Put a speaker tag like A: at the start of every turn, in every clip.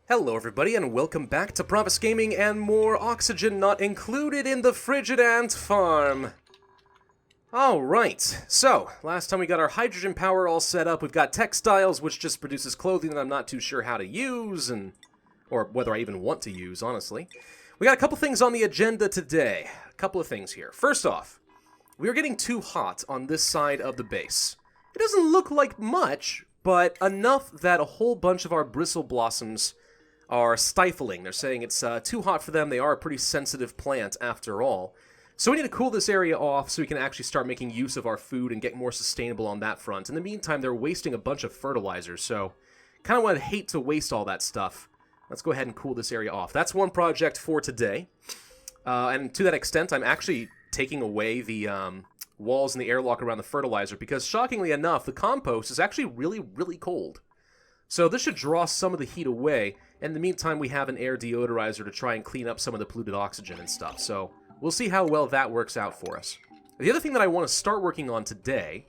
A: Hello everybody and welcome back to Pravus Gaming and more oxygen not included in the Frigid Ant Farm. Alright, so last time we got our hydrogen power all set up, we've got textiles which just produces clothing that I'm not too sure how to use, or whether I even want to use, honestly. We got a couple things on the agenda today, a couple of things here. First off, we are getting too hot on this side of the base. It doesn't look like much, but enough that a whole bunch of our bristle blossoms are stifling. They're saying it's too hot for them. They are a pretty sensitive plant after all. So we need to cool this area off so we can actually start making use of our food and get more sustainable on that front. In the meantime, they're wasting a bunch of fertilizers, so kind of would hate to waste all that stuff. Let's go ahead and cool this area off. That's one project for today. And to that extent, I'm actually taking away the walls and the airlock around the fertilizer because, shockingly enough, the compost is actually really, really cold. So this should draw some of the heat away. In the meantime, we have an air deodorizer to try and clean up some of the polluted oxygen and stuff. So we'll see how well that works out for us. The other thing that I want to start working on today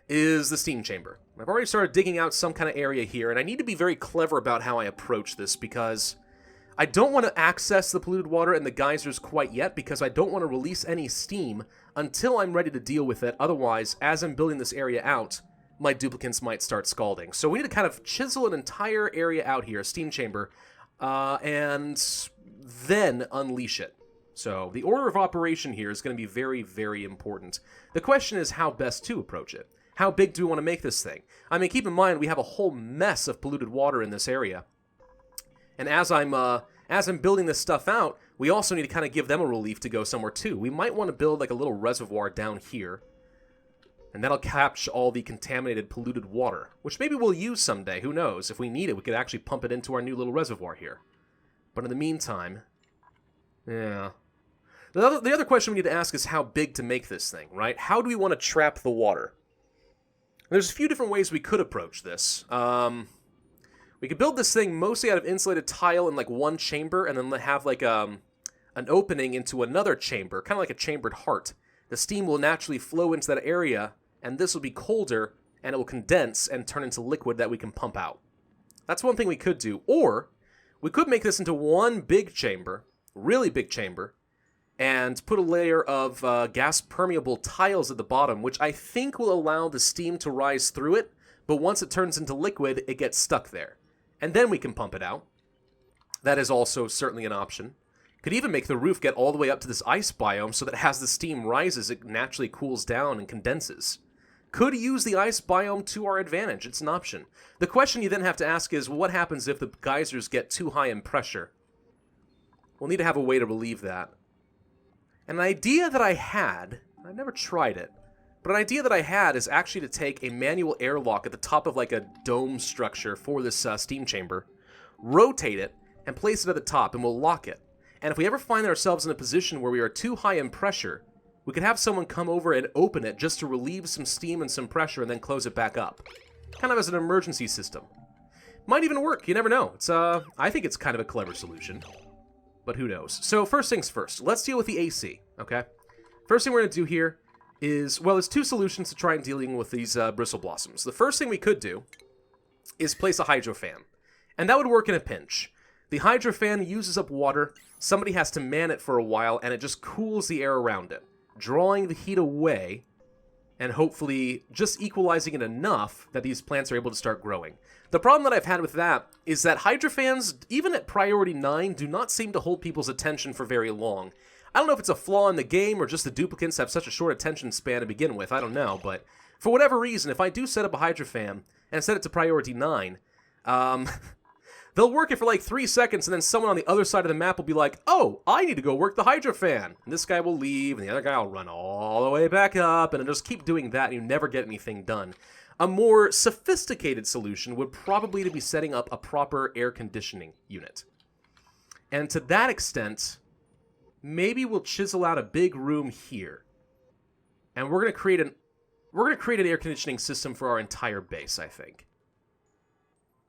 A: is the steam chamber. I've already started digging out some kind of area here, and I need to be very clever about how I approach this because I don't want to access the polluted water and the geysers quite yet because I don't want to release any steam until I'm ready to deal with it. Otherwise, as I'm building this area out, my duplicants might start scalding. So we need to kind of chisel an entire area out here, a steam chamber, and then unleash it. So the order of operation here is going to be very, very important. The question is how best to approach it. How big do we want to make this thing? I mean, keep in mind, we have a whole mess of polluted water in this area. And as I'm building this stuff out, we also need to kind of give them a relief to go somewhere too. We might want to build like a little reservoir down here. And that'll capture all the contaminated, polluted water, which maybe we'll use someday. Who knows? If we need it, we could actually pump it into our new little reservoir here. But in the meantime, yeah. The other question we need to ask is how big to make this thing, right? How do we want to trap the water? There's a few different ways we could approach this. We could build this thing mostly out of insulated tile in like one chamber, and then have like an opening into another chamber, kind of like a chambered heart. The steam will naturally flow into that area, and this will be colder, and it will condense and turn into liquid that we can pump out. That's one thing we could do. Or, we could make this into one big chamber, really big chamber, and put a layer of gas-permeable tiles at the bottom, which I think will allow the steam to rise through it, but once it turns into liquid, it gets stuck there. And then we can pump it out. That is also certainly an option. Could even make the roof get all the way up to this ice biome so that as the steam rises, it naturally cools down and condenses. Could use the ice biome to our advantage. It's an option. The question you then have to ask is, what happens if the geysers get too high in pressure? We'll need to have a way to relieve that. An idea that I had, I've never tried it, but an idea that I had is actually to take a manual airlock at the top of like a dome structure for this steam chamber, rotate it, and place it at the top, and we'll lock it. And if we ever find ourselves in a position where we are too high in pressure, we could have someone come over and open it just to relieve some steam and some pressure and then close it back up. Kind of as an emergency system. Might even work, you never know. It's I think it's kind of a clever solution. But who knows. So first things first, let's deal with the AC, okay? First thing we're going to do here is, well, there's two solutions to try and dealing with these bristle blossoms. The first thing we could do is place a hydro fan. And that would work in a pinch. The hydro fan uses up water, somebody has to man it for a while, and it just cools the air around it, drawing the heat away, and hopefully just equalizing it enough that these plants are able to start growing. The problem that I've had with that is that hydro fans, even at priority 9, do not seem to hold people's attention for very long. I don't know if it's a flaw in the game or just the duplicants have such a short attention span to begin with, I don't know, but for whatever reason, if I do set up a hydro fan and set it to priority 9, they'll work it for like 3 seconds, and then someone on the other side of the map will be like, oh, I need to go work the hydro fan. And this guy will leave, and the other guy will run all the way back up, and it'll just keep doing that, and you never get anything done. A more sophisticated solution would probably be setting up a proper air conditioning unit. And to that extent, maybe we'll chisel out a big room here. And we're going to create an air conditioning system for our entire base, I think.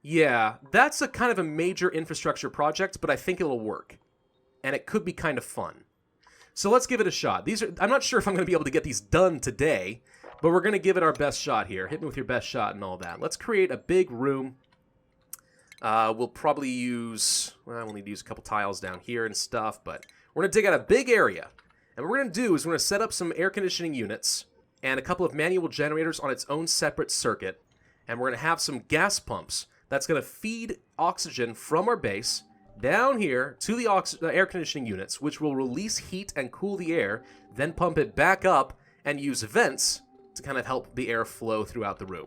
A: Yeah, that's a kind of a major infrastructure project, but I think it'll work. And it could be kind of fun. So let's give it a shot. I'm not sure if I'm going to be able to get these done today, but we're going to give it our best shot here. Hit me with your best shot and all that. Let's create a big room. We'll probably use... Well, we'll need to use a couple tiles down here and stuff, but we're going to dig out a big area. And what we're going to do is we're going to set up some air conditioning units and a couple of manual generators on its own separate circuit. And we're going to have some gas pumps that's going to feed oxygen from our base down here to the air conditioning units, which will release heat and cool the air, then pump it back up and use vents to kind of help the air flow throughout the room.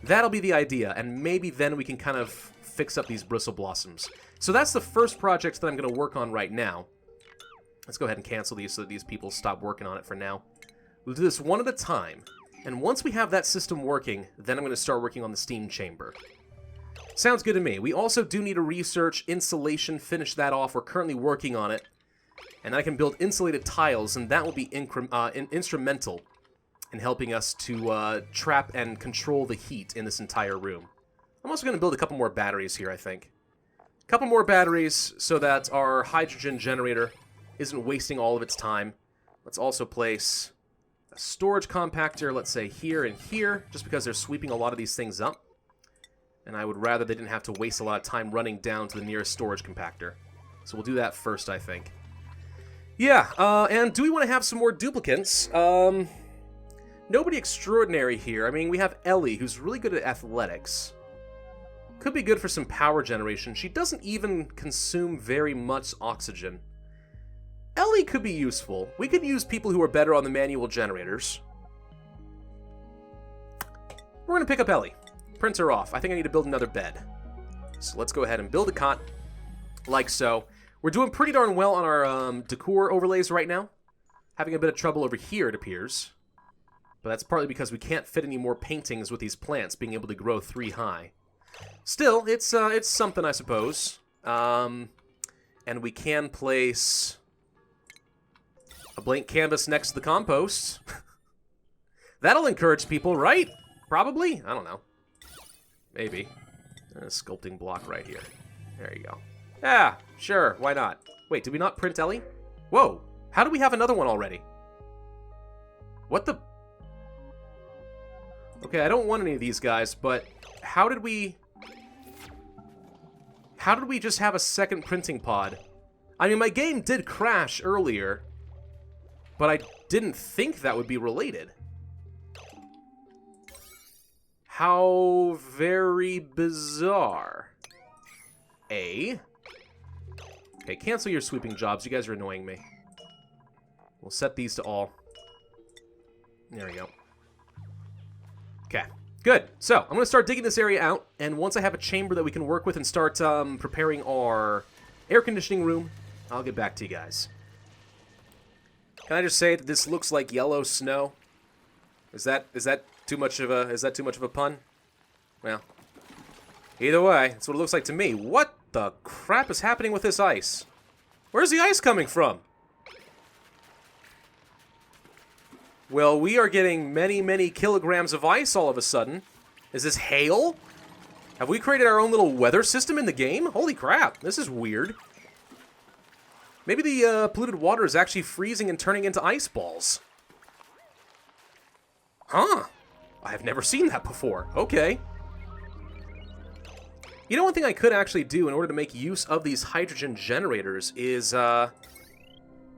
A: That'll be the idea, and maybe then we can kind of fix up these bristle blossoms. So that's the first project that I'm going to work on right now. Let's go ahead and cancel these so that these people stop working on it for now. We'll do this one at a time, and once we have that system working, then I'm going to start working on the steam chamber. Sounds good to me. We also do need to research insulation, finish that off. We're currently working on it. And I can build insulated tiles, and that will be instrumental in helping us to trap and control the heat in this entire room. I'm also going to build a couple more batteries here, I think. A couple more batteries so that our hydrogen generator isn't wasting all of its time. Let's also place a storage compactor, let's say here and here, just because they're sweeping a lot of these things up. And I would rather they didn't have to waste a lot of time running down to the nearest storage compactor. So we'll do that first, I think. Yeah, and do we want to have some more duplicants? Nobody extraordinary here. I mean, we have Ellie, who's really good at athletics. Could be good for some power generation. She doesn't even consume very much oxygen. Ellie could be useful. We could use people who are better on the manual generators. We're going to pick up Ellie. Print her off. I think I need to build another bed. So let's go ahead and build a cot, like so. We're doing pretty darn well on our decor overlays right now. Having a bit of trouble over here, it appears. But that's partly because we can't fit any more paintings with these plants being able to grow 3 high. Still, it's something, I suppose. And we can place a blank canvas next to the compost. That'll encourage people, right? Probably? I don't know. Maybe. A sculpting block right here. There you go. Yeah, sure, why not? Wait, did we not print Ellie? Whoa, how do we have another one already? What the... Okay, I don't want any of these guys, but how did we just have a second printing pod? I mean, my game did crash earlier, but I didn't think that would be related. How very bizarre. Okay, cancel your sweeping jobs. You guys are annoying me. We'll set these to all. There we go. Okay, good. So, I'm going to start digging this area out, and once I have a chamber that we can work with and start preparing our air conditioning room, I'll get back to you guys. Can I just say that this looks like yellow snow? Is that too much of a pun? Well, either way, that's what it looks like to me. What the crap is happening with this ice? Where's the ice coming from? Well, we are getting many, many kilograms of ice all of a sudden. Is this hail? Have we created our own little weather system in the game? Holy crap, this is weird. Maybe the polluted water is actually freezing and turning into ice balls. Huh. I have never seen that before. Okay. You know, one thing I could actually do in order to make use of these hydrogen generators is,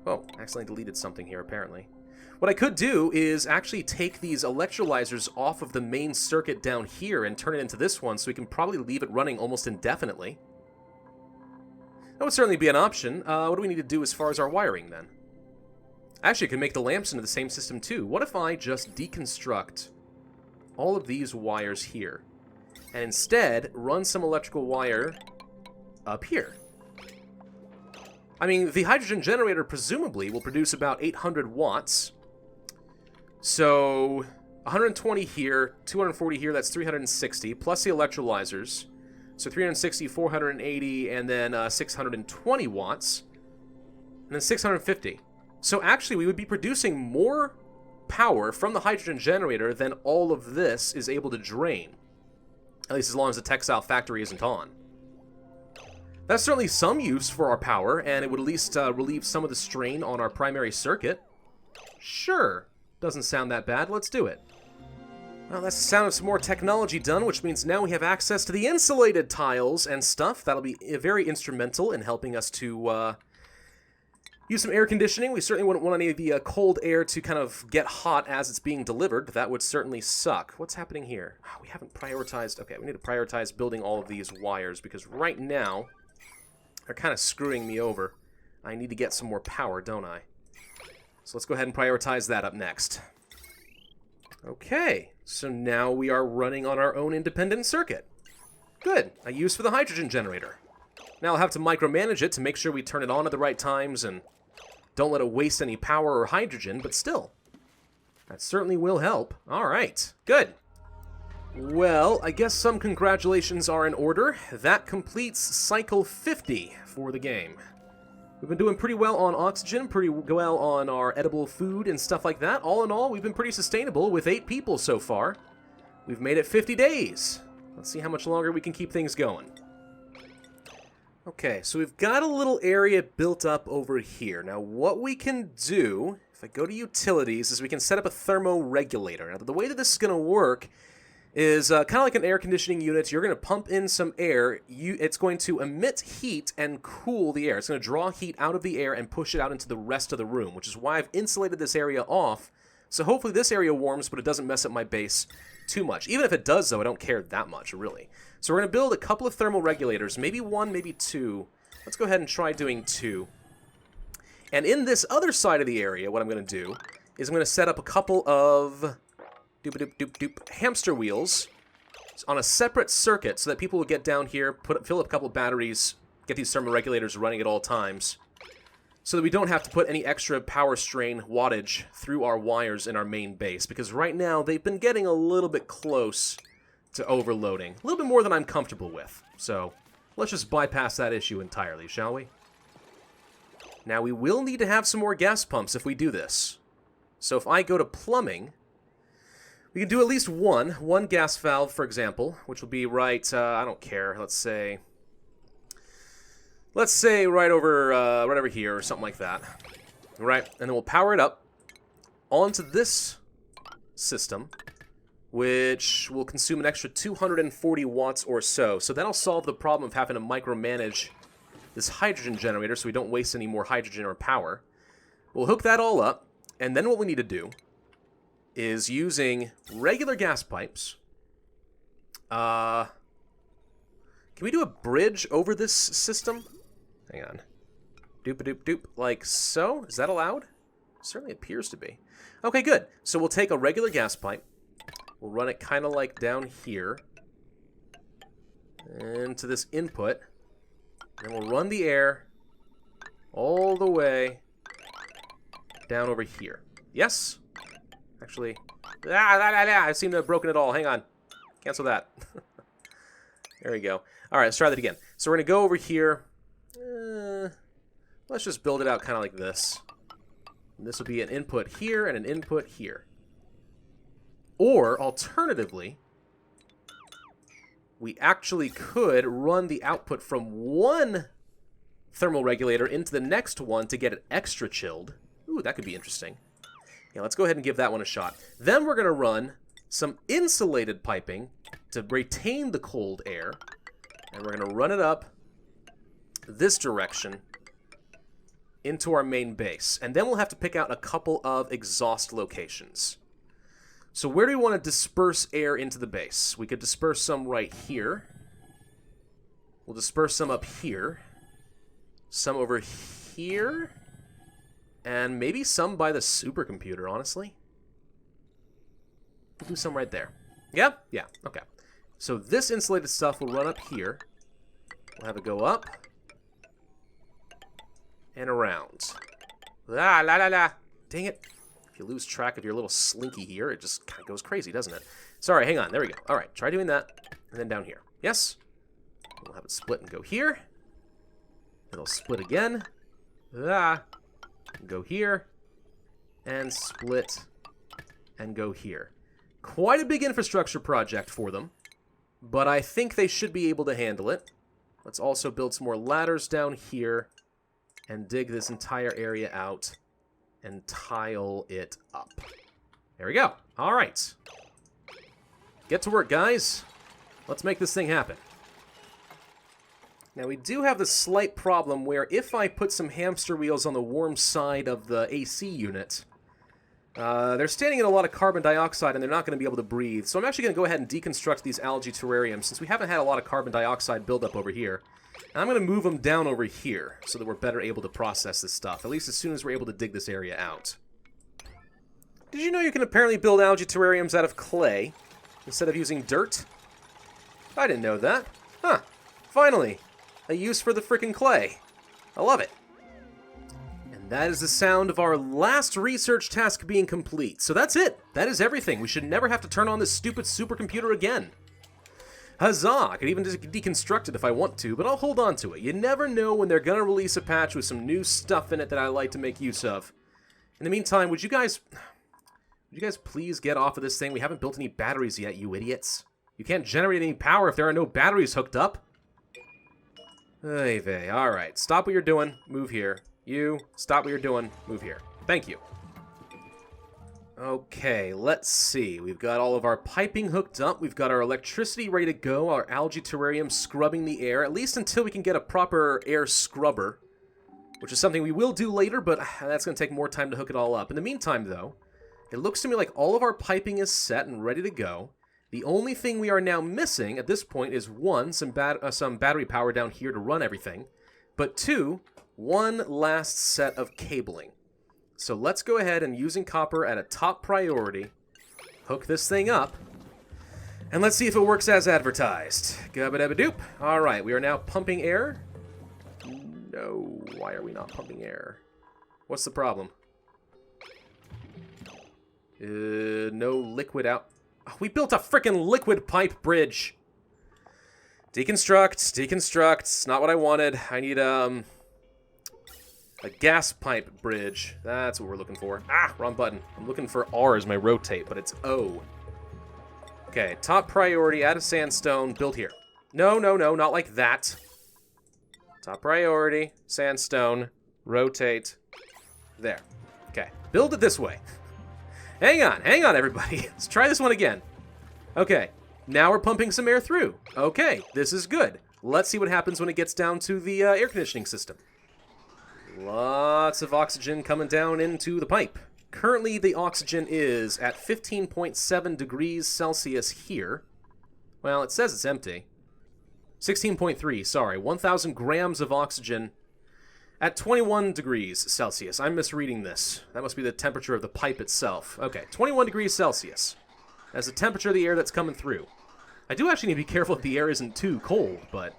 A: Oh, I accidentally deleted something here, apparently. What I could do is actually take these electrolyzers off of the main circuit down here and turn it into this one, so we can probably leave it running almost indefinitely. That would certainly be an option. What do we need to do as far as our wiring, then? Actually, I can make the lamps into the same system, too. What if I just deconstruct all of these wires here, and instead run some electrical wire up here? I mean, the hydrogen generator presumably will produce about 800 watts. So, 120 here, 240 here, that's 360, plus the electrolyzers. So 360, 480, and then 620 watts, and then 650. So actually, we would be producing more power from the hydrogen generator than all of this is able to drain. At least as long as the textile factory isn't on. That's certainly some use for our power, and it would at least relieve some of the strain on our primary circuit. Sure. Doesn't sound that bad. Let's do it. Well, that's the sound of some more technology done, which means now we have access to the insulated tiles and stuff. That'll be very instrumental in helping us to use some air conditioning. We certainly wouldn't want any of the cold air to kind of get hot as it's being delivered. That would certainly suck. What's happening here? Oh, we haven't prioritized... Okay, we need to prioritize building all of these wires, because right now they're kind of screwing me over. I need to get some more power, don't I? So let's go ahead and prioritize that up next. Okay, so now we are running on our own independent circuit. Good, a use for the hydrogen generator. Now I'll have to micromanage it to make sure we turn it on at the right times and don't let it waste any power or hydrogen, but still, that certainly will help. All right, good. Well, I guess some congratulations are in order. That completes cycle 50 for the game. We've been doing pretty well on oxygen, pretty well on our edible food and stuff like that. All in all, we've been pretty sustainable with 8 people so far. We've made it 50 days. Let's see how much longer we can keep things going. Okay, so we've got a little area built up over here. Now, what we can do, if I go to utilities, is we can set up a thermoregulator. Now, the way that this is going to work is kind of like an air conditioning unit. You're going to pump in some air. It's going to emit heat and cool the air. It's going to draw heat out of the air and push it out into the rest of the room, which is why I've insulated this area off. So hopefully this area warms, but it doesn't mess up my base too much. Even if it does, though, I don't care that much, really. So we're going to build a couple of thermal regulators, maybe 1, maybe 2. Let's go ahead and try doing 2. And in this other side of the area, what I'm going to do is I'm going to set up a couple of hamster wheels on a separate circuit so that people will get down here, fill up a couple of batteries, get these thermal regulators running at all times, so that we don't have to put any extra power strain wattage through our wires in our main base, because right now they've been getting a little bit close to overloading. A little bit more than I'm comfortable with. So let's just bypass that issue entirely, shall we? Now we will need to have some more gas pumps if we do this. So if I go to plumbing, we can do at least one gas valve, for example, which will be right, I don't care, let's say right over here or something like that. Right, and then we'll power it up onto this system, which will consume an extra 240 watts or so. So that'll solve the problem of having to micromanage this hydrogen generator so we don't waste any more hydrogen or power. We'll hook that all up, and then what we need to do is using regular gas pipes. Can we do a bridge over this system? Hang on. Doop-a-doop-doop, like so? Is that allowed? Certainly appears to be. Okay, good. So we'll take a regular gas pipe. We'll run it kind of like down here into this input. And we'll run the air all the way down over here. Yes? Actually, I seem to have broken it all. Hang on. Cancel that. There we go. All right, let's try that again. So we're going to go over here. Let's just build it out kind of like this. And this will be an input here and an input here. Or, alternatively, we actually could run the output from one thermal regulator into the next one to get it extra chilled. Ooh, that could be interesting. Yeah, let's go ahead and give that one a shot. Then we're going to run some insulated piping to retain the cold air. And we're going to run it up this direction into our main base. And then we'll have to pick out a couple of exhaust locations. So where do we want to disperse air into the base? We could disperse some right here. We'll disperse some up here. Some over here. And maybe some by the supercomputer, honestly. We'll do some right there. Yeah? Yeah, okay. So this insulated stuff will run up here. We'll have it go up. And around. La la la la. Dang it. If you lose track of your little slinky here, it just kind of goes crazy, doesn't it? Sorry, hang on. There we go. All right, try doing that. And then down here. Yes? We'll have it split and go here. It'll split again. Ah. Go here. And split. And go here. Quite a big infrastructure project for them. But I think they should be able to handle it. Let's also build some more ladders down here. And dig this entire area out. And tile it up. There we go. All right. Get to work, guys. Let's make this thing happen. Now, we do have the slight problem where if I put some hamster wheels on the warm side of the AC unit, they're standing in a lot of carbon dioxide and they're not going to be able to breathe. So I'm actually going to go ahead and deconstruct these algae terrariums since we haven't had a lot of carbon dioxide buildup over here. And I'm going to move them down over here so that we're better able to process this stuff, at least as soon as we're able to dig this area out. Did you know you can apparently build algae terrariums out of clay instead of using dirt? I didn't know that. Huh. Finally. A use for the frickin' clay. I love it. And that is the sound of our last research task being complete. So that's it. That is everything. We should never have to turn on this stupid supercomputer again. Huzzah! I could even deconstruct it if I want to, but I'll hold on to it. You never know when they're gonna release a patch with some new stuff in it that I like to make use of. In the meantime, would you guys please get off of this thing? We haven't built any batteries yet, you idiots. You can't generate any power if there are no batteries hooked up. Ay vey. Alright, stop what you're doing, move here. You, stop what you're doing, move here. Thank you. Okay, let's see. We've got all of our piping hooked up, we've got our electricity ready to go, our algae terrarium scrubbing the air, at least until we can get a proper air scrubber, which is something we will do later, but that's going to take more time to hook it all up. In the meantime, though, it looks to me like all of our piping is set and ready to go. The only thing we are now missing at this point is one, some battery power down here to run everything, but two, one last set of cabling. So let's go ahead and, using copper at a top priority, hook this thing up, and let's see if it works as advertised. Gabba-dabba-doop. Alright, we are now pumping air. No, why are we not pumping air? What's the problem? No liquid out. Oh, we built a frickin' liquid pipe bridge. Deconstruct. It's not what I wanted. I need, a gas pipe bridge. That's what we're looking for. Ah, wrong button. I'm looking for R as my rotate, but it's O. Okay, top priority, add a sandstone, build here. No, not like that. Top priority, sandstone, rotate, there. Okay, build it this way. Hang on, everybody. Let's try this one again. Okay, now we're pumping some air through. Okay, this is good. Let's see what happens when it gets down to the air conditioning system. Lots of oxygen coming down into the pipe. Currently, the oxygen is at 15.7 degrees Celsius here. Well, it says it's empty. 16.3, sorry. 1,000 grams of oxygen at 21 degrees Celsius. I'm misreading this. That must be the temperature of the pipe itself. Okay, 21 degrees Celsius. That's the temperature of the air that's coming through. I do actually need to be careful if the air isn't too cold, but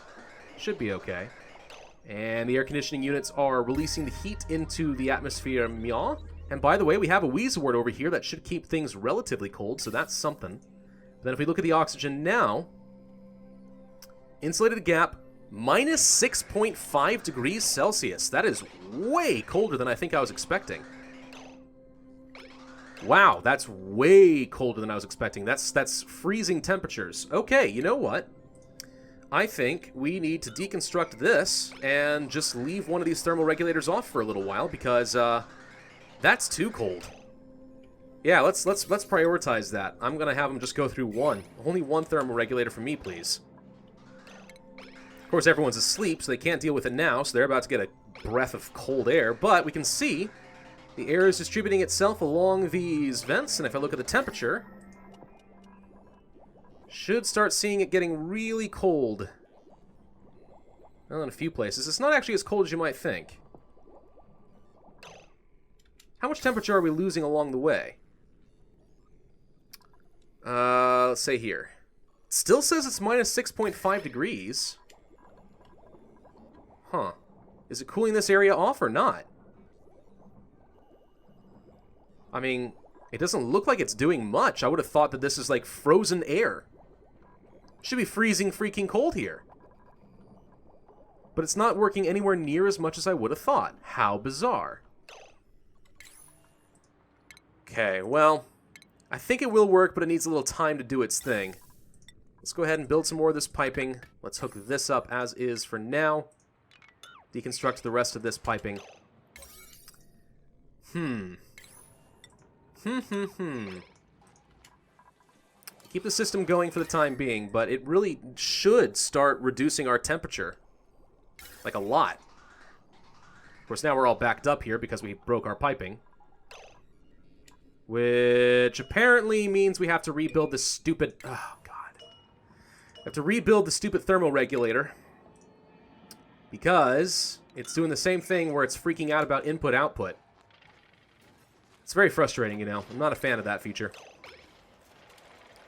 A: it should be okay. And the air conditioning units are releasing the heat into the atmosphere. Meow. And by the way, we have a Weezword over here that should keep things relatively cold, so that's something. But then if we look at the oxygen now, insulated gap, minus 6.5 degrees Celsius. That is way colder than I think I was expecting. Wow, that's way colder than I was expecting. That's freezing temperatures. Okay, you know what? I think we need to deconstruct this and just leave one of these thermal regulators off for a little while because that's too cold. Yeah, let's prioritize that. I'm gonna have them just go through one. Only one thermal regulator for me, please. Of course, everyone's asleep, so they can't deal with it now, so they're about to get a breath of cold air, but we can see the air is distributing itself along these vents, and if I look at the temperature, should start seeing it getting really cold. Well, in a few places. It's not actually as cold as you might think. How much temperature are we losing along the way? Let's say here. It still says it's minus 6.5 degrees. Huh. Is it cooling this area off or not? I mean, it doesn't look like it's doing much. I would have thought that this is like frozen air. Should be freezing freaking cold here. But it's not working anywhere near as much as I would have thought. How bizarre. Okay, well, I think it will work, but it needs a little time to do its thing. Let's go ahead and build some more of this piping. Let's hook this up as is for now. Deconstruct the rest of this piping. Keep Keep the system going for the time being, but it really should start reducing our temperature. Like, a lot. Of course, now we're all backed up here because we broke our piping. Which apparently means we have to rebuild this stupid... Oh, God. We have to rebuild the stupid thermoregulator. Because it's doing the same thing where it's freaking out about input-output. It's very frustrating, you know. I'm not a fan of that feature.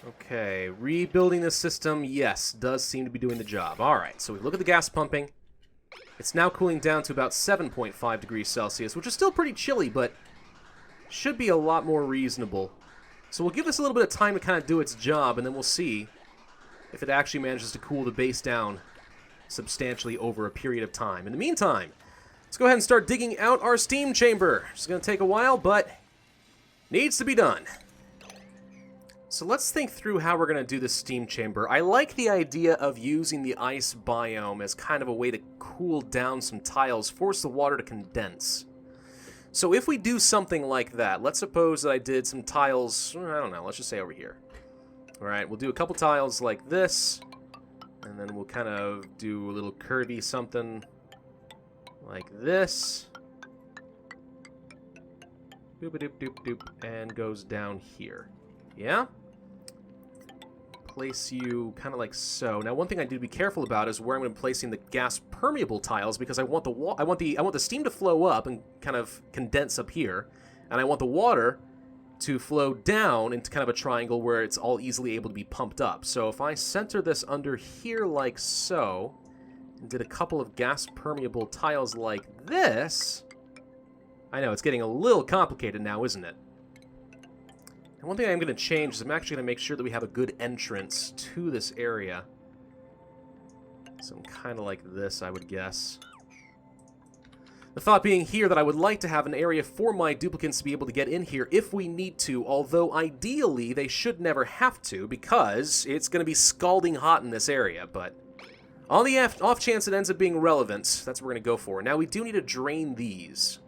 A: Okay, rebuilding the system, yes, does seem to be doing the job. Alright, so we look at the gas pumping. It's now cooling down to about 7.5 degrees Celsius, which is still pretty chilly, but should be a lot more reasonable. So we'll give this a little bit of time to kind of do its job, and then we'll see if it actually manages to cool the base down substantially over a period of time. In the meantime, let's go ahead and start digging out our steam chamber. It's going to take a while, but needs to be done. So let's think through how we're going to do the steam chamber. I like the idea of using the ice biome as kind of a way to cool down some tiles, force the water to condense. So if we do something like that, let's suppose that I did some tiles, I don't know, let's just say over here. Alright, we'll do a couple tiles like this, and then we'll kind of do a little curvy something like this. Doop-a-doop-doop-doop, and goes down here. Yeah? Place you kind of like so. Now, one thing I need to be careful about is where I'm going to be placing the gas permeable tiles, because I want the steam to flow up and kind of condense up here, and I want the water to flow down into kind of a triangle where it's all easily able to be pumped up. So if I center this under here like so, and did a couple of gas permeable tiles like this, I know it's getting a little complicated now, isn't it? And one thing I'm going to change is I'm actually going to make sure that we have a good entrance to this area. Something kind of like this, I would guess. The thought being here that I would like to have an area for my duplicants to be able to get in here if we need to, although ideally they should never have to, because it's going to be scalding hot in this area. But on the off chance it ends up being relevant, that's what we're going to go for. Now we do need to drain these.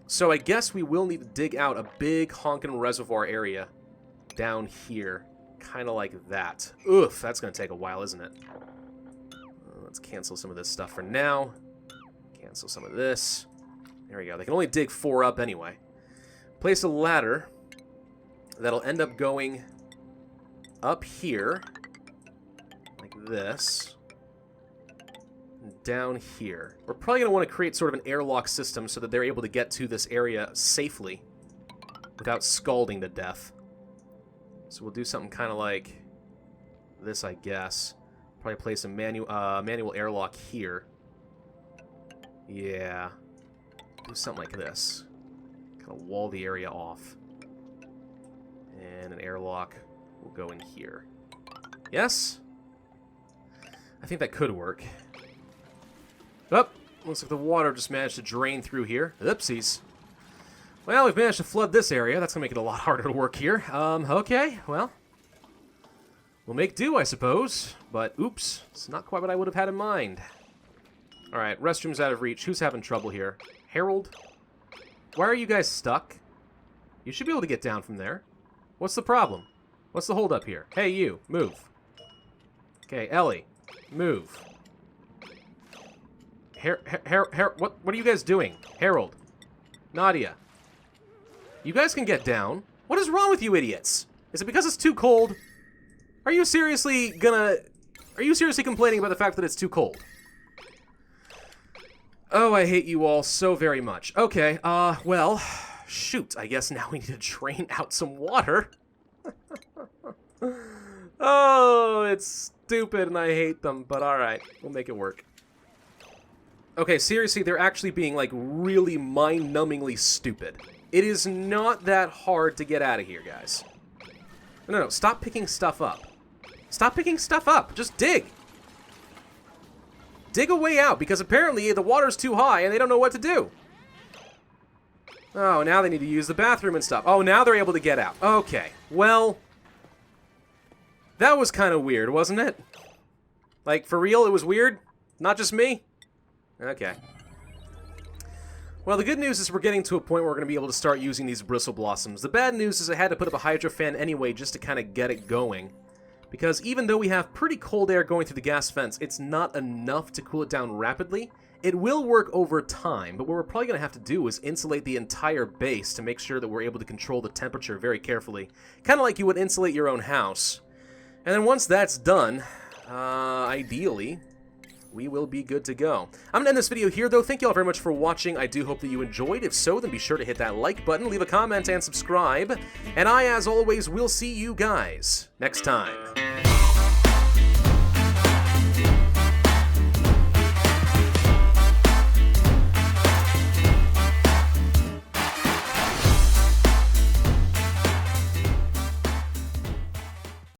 A: So I guess we will need to dig out a big honkin' reservoir area down here. Kind of like that. Oof, that's going to take a while, isn't it? Let's cancel some of this stuff for now. Cancel some of this. There we go. They can only dig 4 up anyway. Place a ladder that'll end up going up here. Like this. Down here. We're probably going to want to create sort of an airlock system so that they're able to get to this area safely without scalding to death. So we'll do something kind of like this, I guess. Probably place a manual airlock here. Yeah. Do something like this. Kind of wall the area off. And an airlock will go in here. Yes? I think that could work. Oh, looks like the water just managed to drain through here. Oopsies. Well, we've managed to flood this area. That's going to make it a lot harder to work here. Okay, well. We'll make do, I suppose. But, oops, it's not quite what I would have had in mind. Alright, restrooms out of reach. Who's having trouble here? Harold? Why are you guys stuck? You should be able to get down from there. What's the problem? What's the holdup here? Hey, you, move. Okay, Ellie, move. What are you guys doing? Harold. Nadia. You guys can get down. What is wrong with you idiots? Is it because it's too cold? Are you seriously complaining about the fact that it's too cold? Oh, I hate you all so very much. Okay, well, shoot. I guess now we need to drain out some water. Oh, it's stupid and I hate them, but alright. We'll make it work. Okay, seriously, they're actually being, like, really mind-numbingly stupid. It is not that hard to get out of here, guys. No, stop picking stuff up. Stop picking stuff up. Just dig. Dig a way out, because apparently the water's too high and they don't know what to do. Oh, now they need to use the bathroom and stuff. Oh, now they're able to get out. Okay, well, that was kind of weird, wasn't it? Like, for real, it was weird? Not just me? Okay. Well, the good news is we're getting to a point where we're going to be able to start using these bristle blossoms. The bad news is I had to put up a hydro fan anyway just to kind of get it going. Because even though we have pretty cold air going through the gas vents, it's not enough to cool it down rapidly. It will work over time, but what we're probably going to have to do is insulate the entire base to make sure that we're able to control the temperature very carefully. Kind of like you would insulate your own house. And then once that's done, ideally, we will be good to go. I'm going to end this video here, though. Thank you all very much for watching. I do hope that you enjoyed. If so, then be sure to hit that like button, leave a comment, and subscribe. And I, as always, will see you guys next time.